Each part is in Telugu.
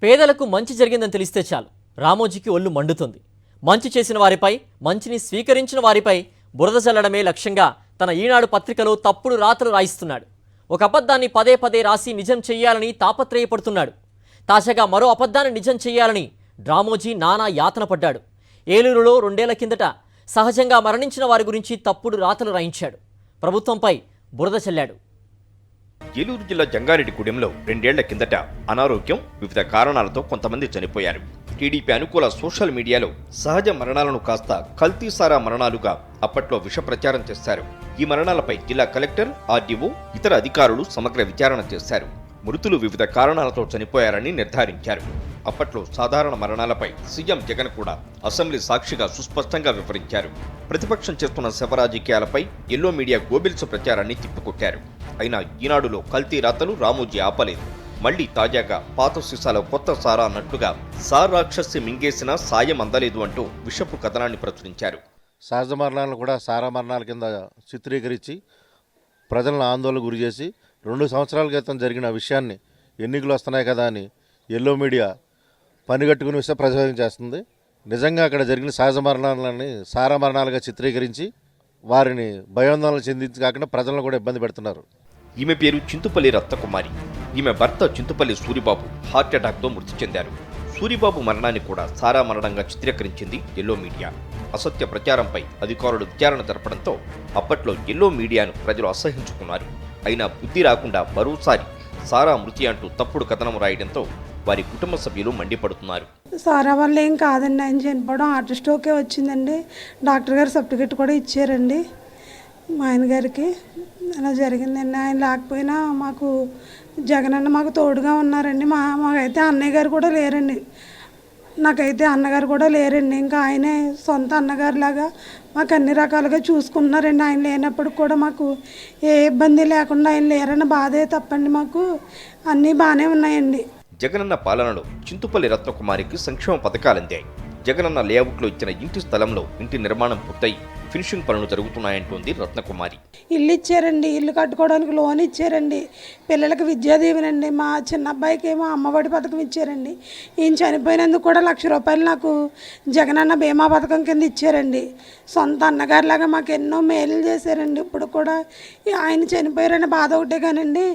పేదలకు మంచి జరిగిందని తెలిస్తే చాలు రామోజీకి ఒళ్ళు మండుతుంది. మంచి చేసిన వారిపై, మంచిని స్వీకరించిన వారిపై బురద చల్లడమే లక్ష్యంగా తన ఈనాడు పత్రికలో తప్పుడు రాతలు రాయిస్తున్నాడు. ఒక అబద్ధాన్ని పదే పదే రాసి నిజం చెయ్యాలని తాపత్రయపడుతున్నాడు. తాజాగా మరో అబద్ధాన్ని నిజం చెయ్యాలని రామోజీ నానా యాతన పడ్డాడు. ఏలూరులో 2 ఏళ్ల కిందట సహజంగా మరణించిన వారి గురించి తప్పుడు రాతలు రాయించాడు. ప్రభుత్వంపై బురద చల్లాడు. ఏలూరు జిల్లా జంగారెడ్డిగూడెంలో 2 ఏళ్ల కిందట అనారోగ్యం, వివిధ కారణాలతో కొంతమంది చనిపోయారు. టీడీపీ అనుకూల సోషల్ మీడియాలో సహజ మరణాలను కాస్త కల్తీసారా మరణాలుగా అప్పట్లో విష ప్రచారం చేశారు. ఈ మరణాలపై జిల్లా కలెక్టర్, ఆర్డీఓ, ఇతర అధికారులు సమగ్ర విచారణ చేశారు. మృతులు వివిధ కారణాలతో చనిపోయారని నిర్ధారించారు. అప్పట్లో సాధారణ మరణాలపై సీఎం జగన్ కూడా అసెంబ్లీ సాక్షిగా సుస్పష్టంగా వివరించారు. ప్రతిపక్షం చేస్తున్న శవ రాజకీయాలపై ఎల్లో మీడియా గోబిల్స్ ప్రచారాన్ని తిప్పికొట్టారు. అయినా ఈనాడులో కల్తీ రాతలు రామోజీ ఆపలేదు. మళ్లీ తాజాగా పాత సీసాలో కొత్త సారా అన్నట్లుగా సార్ రాక్షసి మింగేసినా సాయం అందలేదు అంటూ విషపు కథనాన్ని ప్రచురించారు. సహజ మరణాలను కూడా సారా మరణాల కింద చిత్రీకరించి ప్రజలను ఆందోళన గురి చేసి 2 సంవత్సరాల క్రితం జరిగిన విషయాన్ని ఎన్నికలు వస్తున్నాయి కదా అని ఎల్లో మీడియా పనిగట్టుకుని విష ప్రచారం చేస్తుంది. నిజంగా అక్కడ జరిగిన సహజ మరణాలని సారా మరణాలుగా చిత్రీకరించి వారిని భయాందోళన చెందించి కాకుండా ప్రజలను కూడా ఇబ్బంది పెడుతున్నారు. ఈమె పేరు చింతుపల్లి రత్నకుమారి. ఈమె భర్త చింతుపల్లి సూరిబాబు హార్ట్ అటాక్తో మృతి చెందారు. సూరిబాబు మరణాన్ని కూడా సారా మరణంగా చిత్రీకరించింది ఎల్లో మీడియా. అసత్య ప్రచారంపై అధికారులు విచారణ జరపడంతో అప్పట్లో ఎల్లో మీడియాను ప్రజలు అసహించుకున్నారు. అయినా బుద్ధి రాకుండా మరోసారి సారా మృతి అంటూ తప్పుడు కథనం రాయడంతో వారి కుటుంబ సభ్యులు మండిపడుతున్నారు. సారా వల్ల ఏం కాదండి, ఆయన చనిపోవడం హార్ట్ స్ట్రోకే వచ్చిందండి. డాక్టర్ గారు సర్టిఫికెట్ కూడా ఇచ్చారండి మా ఆయన గారికి. అలా జరిగిందండి. ఆయన లేకపోయినా మాకు జగనన్న మాకు తోడుగా ఉన్నారండి. మాకైతే అన్నయ్య గారు కూడా లేరండి. నాకైతే అన్నగారు కూడా లేరండి. ఇంకా ఆయనే సొంత అన్నగారులాగా మాకు అన్ని రకాలుగా చూసుకుంటున్నారండి. ఆయన లేనప్పుడు కూడా మాకు ఏ ఇబ్బంది లేకుండా ఆయన లేరన్న బాధే తప్పండి. మాకు అన్నీ బాగానే ఉన్నాయండి. జగనన్న పాలనలో చింతుపల్లి రత్నకుమారికి సంక్షేమ పథకాలు అందాయి. జగనన్న లేఅవుట్లో ఇచ్చిన ఇంటి స్థలంలో ఇంటి నిర్మాణం పూర్తయి ఫినిషింగ్ పనులు జరుగుతున్నాయంటోంది రత్నకుమారి. ఇల్లు ఇచ్చారండి, ఇల్లు కట్టుకోవడానికి లోన్ ఇచ్చారండి, పిల్లలకి విద్యా దీవెనండి, మా చిన్న అబ్బాయికి ఏమో అమ్మఒడి పథకం ఇచ్చారండి. ఈయన చనిపోయినందుకు కూడా ₹1,00,000 నాకు జగనన్న బీమా పథకం కింద ఇచ్చారండి. సొంత అన్నగారిలాగా మాకు ఎన్నో మేలు చేశారండి. ఇప్పుడు కూడా ఆయన చనిపోయారని బాధ ఒకటే కానండి,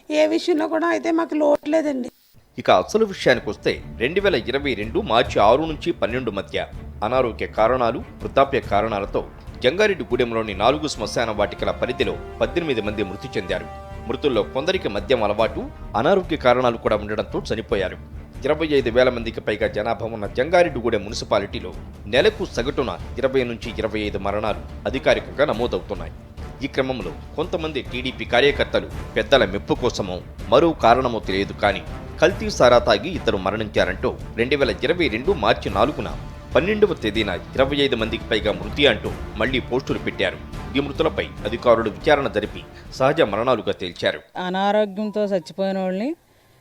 ఏ విషయంలో కూడా అయితే మాకు లోటు లేదండి. ఇక అసలు విషయానికి వస్తే 2022 మార్చి 6 నుంచి 12 మధ్య అనారోగ్య కారణాలు, వృద్ధాప్య కారణాలతో జంగారెడ్డిగూడెంలోని 4 శ్మశాన వాటికల పరిధిలో 18 మంది మృతి చెందారు. మృతుల్లో కొందరికి మద్యం అలవాటు, అనారోగ్య కారణాలు కూడా ఉండడంతో చనిపోయారు. 25,000 మందికి పైగా జనాభా ఉన్న జంగారెడ్డిగూడెం మున్సిపాలిటీలో నెలకు సగటున 20 నుంచి 25 మరణాలు అధికారికంగా నమోదవుతున్నాయి. ఈ క్రమంలో కొంతమంది టీడీపీ కార్యకర్తలు పెద్దల మెప్పు కోసమో మరో కారణమో తెలియదు కానీ కల్తీ సారా తాగి ఇద్దరు మరణించారంటూ 2022 మార్చి 4న 12వ తేదీన 25 మందికి పైగా మృతి అంటూ మళ్లీ పోస్టులు పెట్టారు. ఈ మృతులపై అధికారులు విచారణ జరిపి సహజ మరణాలుగా తేల్చారు. అనారోగ్యంతో చచ్చిపోయిన వాళ్ళని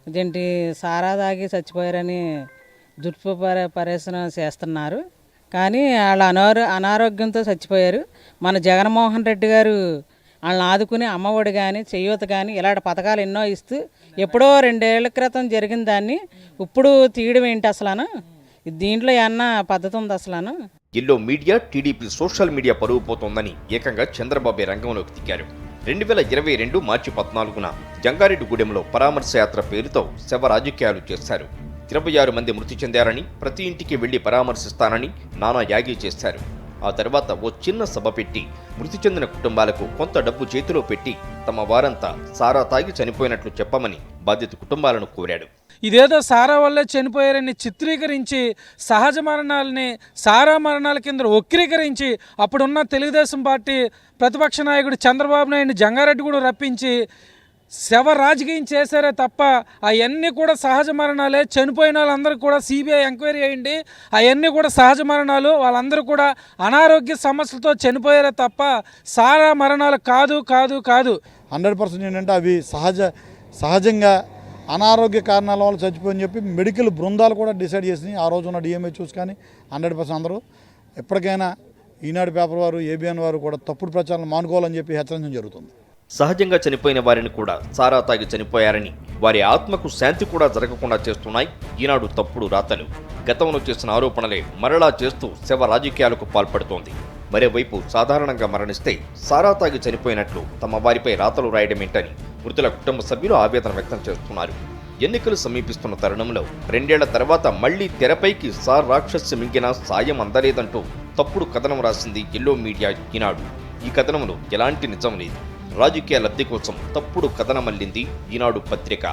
ఇదేంటి సారా తాగి చచ్చిపోయారని దుష్పరిసన చేస్తున్నారు. కానీ వాళ్ళు అనారోగ్యంతో చచ్చిపోయారు. మన జగన్మోహన్ రెడ్డి గారు వాళ్ళని ఆదుకుని అమ్మఒడి కానీ, చేయూత కానీ ఇలాంటి పథకాలు ఎన్నో ఇస్తూ ఎప్పుడో 2 ఏళ్ల క్రితం జరిగిన దాన్ని ఇప్పుడు తీయడం ఏంటి అసలు? దీంట్లో ఏమన్నా పద్ధతి ఉంది అసలు? Yellow media, TDP social media పరువు పోతోందని ఏకంగా చంద్రబాబే రంగంలోకి దిగారు. 2022 మార్చి 14న జంగారెడ్డిగూడెంలో పరామర్శ యాత్ర పేరుతో శవ రాజకీయాలు చేశారు. 26 మంది మృతి చెందారని, ప్రతి ఇంటికి వెళ్లి పరామర్శిస్తానని నానా యాగి చేశారు. ఆ తర్వాత ఓ చిన్న సభ పెట్టి మృతి చెందిన కుటుంబాలకు కొంత డబ్బు చేతిలో పెట్టి తమ వారంతా సారా తాగి చనిపోయినట్లు చెప్పమని బాధిత కుటుంబాలను కోరాడు. ఇదేదో సారా వల్లే చనిపోయారని చిత్రీకరించి సహజ మరణాలని సారా మరణాల కింద వక్రీకరించి అప్పుడున్న తెలుగుదేశం పార్టీ ప్రతిపక్ష నాయకుడు చంద్రబాబు నాయుడు జంగారెడ్డి రప్పించి శవ రాజకీయం చేశారే తప్ప అవన్నీ కూడా సహజ మరణాలే. చనిపోయిన వాళ్ళందరూ కూడా సిబిఐ ఎంక్వైరీ అయ్యింది. అవన్నీ కూడా సహజ మరణాలు. వాళ్ళందరూ కూడా అనారోగ్య సమస్యలతో చనిపోయారే తప్ప సారా మరణాలు కాదు కాదు కాదు. 100% ఏంటంటే అవి సహజంగా అనారోగ్య కారణాల వల్ల చచ్చిపోయని చెప్పి మెడికల్ బృందాలు కూడా డిసైడ్ చేసినాయి. ఆ రోజు ఉన్న డిఎంహెచ్ఓస్ కానీ 100% అందరూ ఎప్పటికైనా ఈనాడు పేపర్ వారు, ఏబిఎన్ వారు కూడా తప్పుడు ప్రచారం మానుకోవాలని చెప్పి హెచ్చరించడం జరుగుతుంది. సహజంగా చనిపోయిన వారిని కూడా సారా తాగి చనిపోయారని, వారి ఆత్మకు శాంతి కూడా జరగకుండా చేస్తున్నాయి ఈనాడు తప్పుడు రాతలు. గతంలో చేసిన ఆరోపణలే మరలా చేస్తూ శవ రాజకీయాలకు పాల్పడుతోంది. మరోవైపు సాధారణంగా మరణిస్తే సారా తాగి చనిపోయినట్లు తమ వారిపై రాతలు రాయడమేంటని మృతుల కుటుంబ సభ్యులు ఆవేదన వ్యక్తం చేస్తున్నారు. ఎన్నికలు సమీపిస్తున్న తరుణంలో 2 ఏళ్ల తర్వాత మళ్లీ తెరపైకి సార్ రాక్షసి మింగినా సాయం అందలేదంటూ తప్పుడు కథనం రాసింది ఎల్లో మీడియా ఈనాడు. ఈ కథనంలో ఎలాంటి నిజం లేదు. రాజకీయ లబ్ధి కోసం తప్పుడు కథనమల్లింది ఈనాడు పత్రిక.